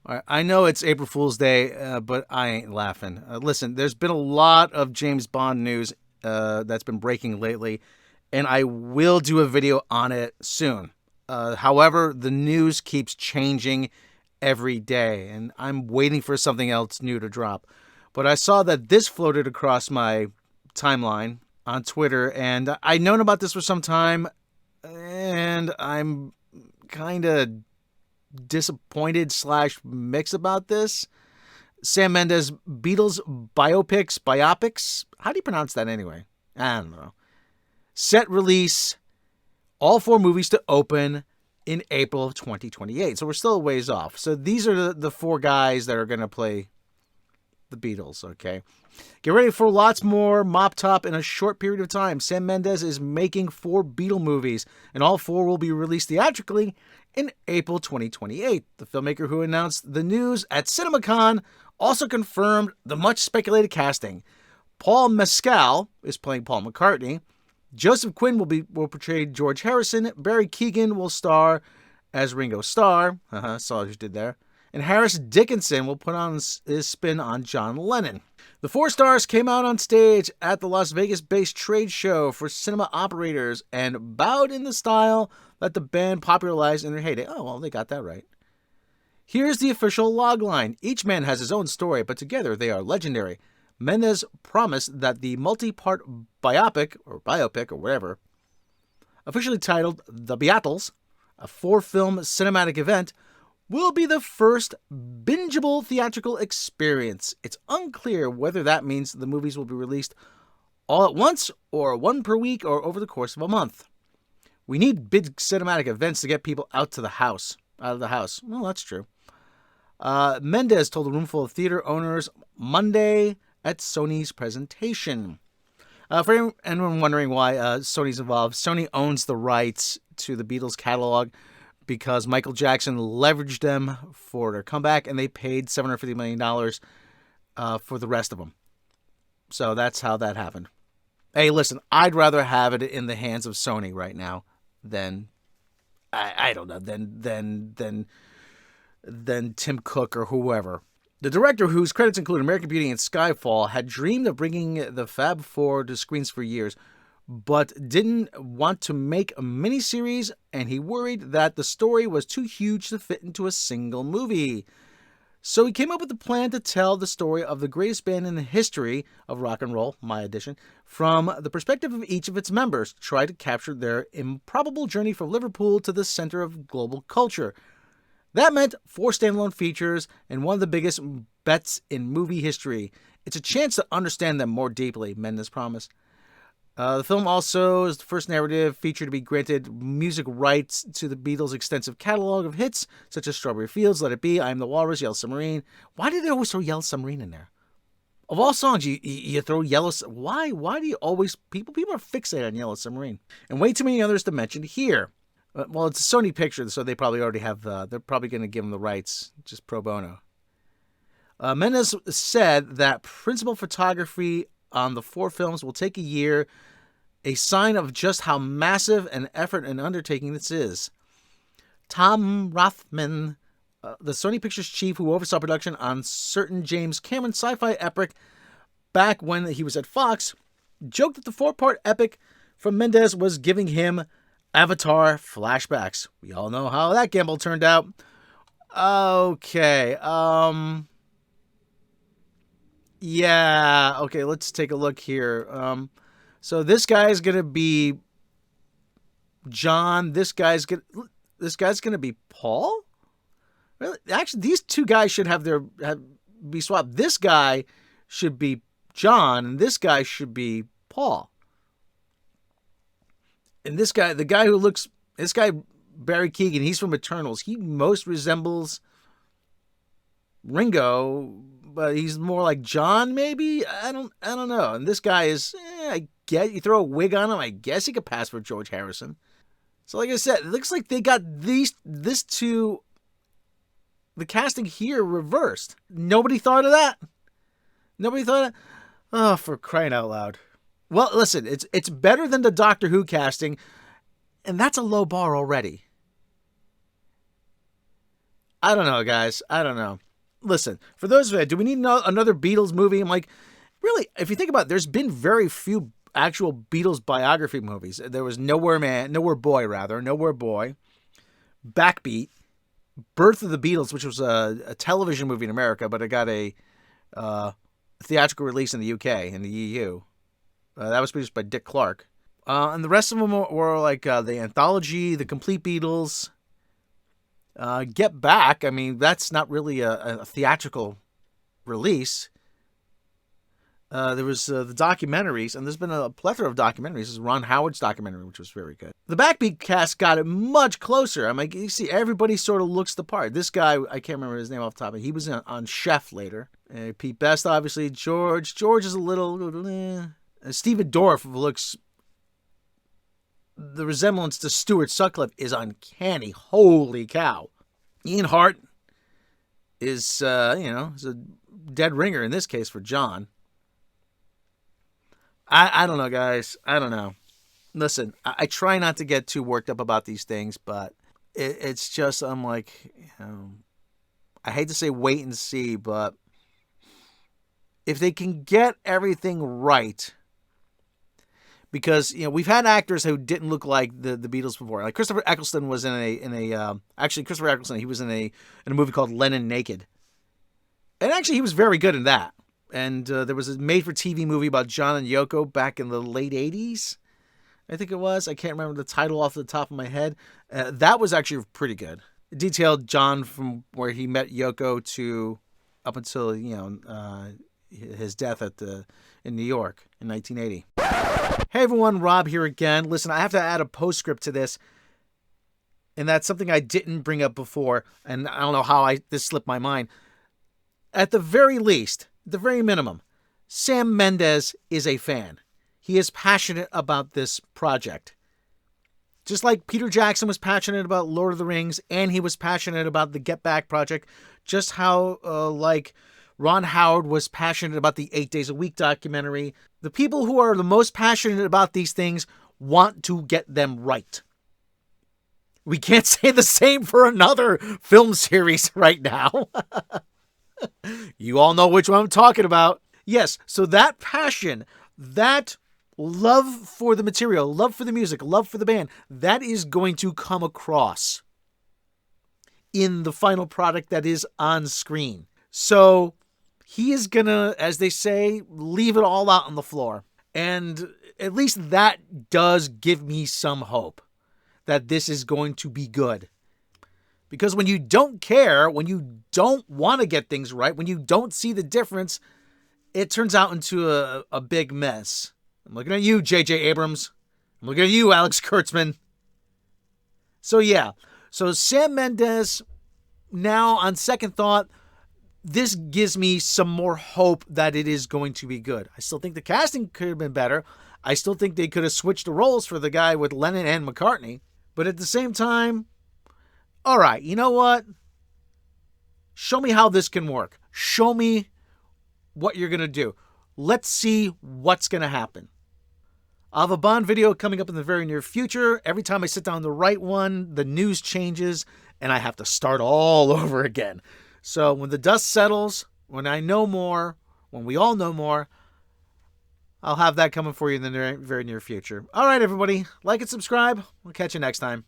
All right, I know it's April Fool's Day, but I ain't laughing. Listen, there's been a lot of James Bond news that's been breaking lately, and I will do a video on it soon. However, the news keeps changing every day, and I'm waiting for something else new to drop. But I saw that this floated across my timeline on Twitter, and I'd known about this for some time, and I'm kind of disappointed slash mixed about this. Sam Mendes Beatles Biopics. How do you pronounce that anyway? I don't know. Set release, all four movies to open in April of 2028. So we're still a ways off. So these are the four guys that are going to play the Beatles, okay? Get ready for lots more mop top in a short period of time. Sam Mendes is making 4 Beatle movies, and all 4 will be released theatrically in April 2028. The filmmaker who announced the news at CinemaCon also confirmed the much speculated casting. Paul Mescal is playing Paul McCartney. Joseph Quinn will portray George Harrison. Barry Keoghan will star as Ringo Starr. Saw what you did there. And Harris Dickinson will put on his spin on John Lennon. The 4 stars came out on stage at the Las Vegas-based trade show for cinema operators and bowed in the style that the band popularized in their heyday. Oh, well, they got that right. Here's the official logline. Each man has his own story, but together they are legendary. Mendes promised that the multi-part biopic or whatever, officially titled The Beatles, a 4-film cinematic event, will be the first bingeable theatrical experience. It's unclear whether that means the movies will be released all at once or one per week or over the course of a month. We need big cinematic events to get people out of the house. Well, that's true. Mendes told a roomful of theater owners Monday at Sony's presentation. For anyone wondering why Sony's involved, Sony owns the rights to the Beatles catalog because Michael Jackson leveraged them for their comeback, and they paid $750 million for the rest of them. So that's how that happened. Hey, listen, I'd rather have it in the hands of Sony right now than I don't know, than Tim Cook or whoever. The director, whose credits include American Beauty and Skyfall, had dreamed of bringing the Fab Four to screens for years, but didn't want to make a miniseries, and he worried that the story was too huge to fit into a single movie. So he came up with a plan to tell the story of the greatest band in the history of rock and roll, my edition, from the perspective of each of its members, to try to capture their improbable journey from Liverpool to the center of global culture. That meant 4 standalone features and one of the biggest bets in movie history. It's a chance to understand them more deeply, Mendes promised. The film also is the first narrative feature to be granted music rights to the Beatles' extensive catalog of hits, such as Strawberry Fields, Let It Be, I Am the Walrus, Yellow Submarine. Why do they always throw Yellow Submarine in there? Of all songs, you throw Yellow... Why do you always... People are fixated on Yellow Submarine. And way too many others to mention here. Well, it's a Sony picture, so they probably already have... they're probably going to give them the rights, just pro bono. Mendes said that principal photography on the 4 films will take a year, a sign of just how massive an effort and undertaking this is. Tom Rothman, the Sony Pictures chief who oversaw production on certain James Cameron sci-fi epic back when he was at Fox, joked that the 4-part epic from Mendes was giving him Avatar flashbacks. We all know how that gamble turned out. Okay, yeah, okay, let's take a look here. So this guy's gonna be John. This guy's gonna be Paul. Really? Actually, these 2 guys should be swapped. This guy should be John, and this guy should be Paul. And this guy, Barry Keoghan, he's from Eternals. He most resembles Ringo, but he's more like John, maybe? I don't know. And this guy is, I guess, you throw a wig on him, I guess he could pass for George Harrison. So like I said, it looks like they got the casting here reversed. Nobody thought of that? Nobody thought of... Oh, for crying out loud. Well, listen, it's better than the Doctor Who casting, and that's a low bar already. I don't know, guys. I don't know. Listen, for those of you, do we need another Beatles movie? I'm like, really, if you think about it, there's been very few actual Beatles biography movies. There was Nowhere Boy, Backbeat, Birth of the Beatles, which was a television movie in America, but it got a theatrical release in the UK, in the EU. That was produced by Dick Clark. And the rest of them were like the Anthology, The Complete Beatles, Get Back. I mean, that's not really a theatrical release. There was the documentaries, and there's been a plethora of documentaries. This is Ron Howard's documentary, which was very good. The Backbeat cast got it much closer. I mean, you see, everybody sort of looks the part. This guy, I can't remember his name off the top of it. He was on Chef later. Pete Best, obviously. George is a little... Stephen Dorff looks... The resemblance to Stuart Sutcliffe is uncanny. Holy cow. Ian Hart is, is a dead ringer in this case for John. I don't know, guys. I don't know. Listen, I try not to get too worked up about these things, but it's just, I'm like, I hate to say wait and see, but if they can get everything right, because, we've had actors who didn't look like the Beatles before. Like Christopher Eccleston was Christopher Eccleston, he was in a movie called Lennon Naked. And actually, he was very good in that. And there was a made-for-TV movie about John and Yoko back in the late 80s, I think it was. I can't remember the title off the top of my head. That was actually pretty good. It detailed John from where he met Yoko to up until, his death in New York in 1980. Hey, everyone, Rob here again. Listen, I have to add a postscript to this, and that's something I didn't bring up before, and I don't know how this slipped my mind. At the very least... the very minimum, Sam Mendes is a fan. He is passionate about this project. Just like Peter Jackson was passionate about Lord of the Rings, and he was passionate about the Get Back project, just how, like Ron Howard was passionate about the 8 Days a Week documentary. The people who are the most passionate about these things want to get them right. We can't say the same for another film series right now. You all know which one I'm talking about. Yes, so that passion, that love for the material, love for the music, love for the band, that is going to come across in the final product that is on screen. So he is going to, as they say, leave it all out on the floor. And at least that does give me some hope that this is going to be good. Because when you don't care, when you don't want to get things right, when you don't see the difference, it turns out into a big mess. I'm looking at you, J.J. Abrams. I'm looking at you, Alex Kurtzman. So yeah, so Sam Mendes, now on second thought, this gives me some more hope that it is going to be good. I still think the casting could have been better. I still think they could have switched the roles for the guy with Lennon and McCartney. But at the same time, all right, you know what? Show me how this can work. Show me what you're going to do. Let's see what's going to happen. I'll have a Bond video coming up in the very near future. Every time I sit down to write one, the news changes, and I have to start all over again. So when the dust settles, when I know more, when we all know more, I'll have that coming for you in the very near future. All right, everybody. Like and subscribe. We'll catch you next time.